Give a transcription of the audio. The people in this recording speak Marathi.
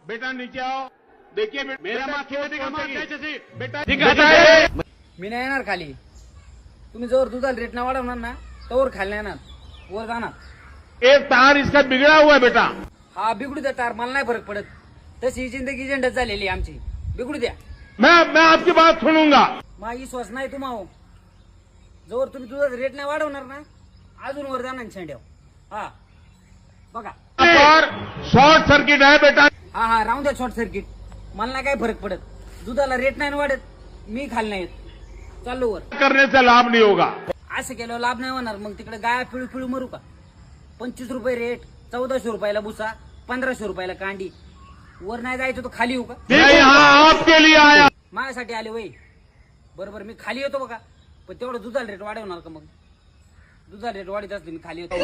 बेटा नीचे आओ, देखिए मेरा बेटा मी नाही येणार खाली. तुम्ही जोर दुधाला रेट ना वाढवणार ना तोवर खाली नाही येणार, वर जाणार. एक तार इसका बिगड़ा हुआ है बेटा. हा बिघडू द्या तार, मला नाही फरक पडत. तशी जिंदगी झंडत झालेली आहे आमची, बिघडू द्या. मैं आपकी बात सुनूंगा. माझी विश्वास नाही तुम्हाला. जोर तुम्ही दुधाचा रेट नाही वाढवणार ना अजून वर जाणार शेंड्याव. हा बघा, पर शॉर्ट सर्किट है बेटा. हा हा राहून द्या शॉर्ट सर्किट, मला नाही काय फरक पडत. दुधाला रेट नाही वाढत, मी खाली नाही येत. चाललो वर. करने से लाभ नहीं होगा. असं केल्यावर लाभ नाही होणार. मग तिकडे गाया पिळू पिळू मरू का? 25 रुपये रेट, 1400 रुपयाला भुसा, 1500 रुपयाला कांडी. वर नाही जायचं तर खाली येऊ का? मैं यहाँ आपके लिए आया. माझ्यासाठी आले वय. बरोबर मी खाली येतो बघा, पण तेवढं दुधाला रेट वाढवणार का? मग दुधाला रेट वाढत असते मी खाली येतो.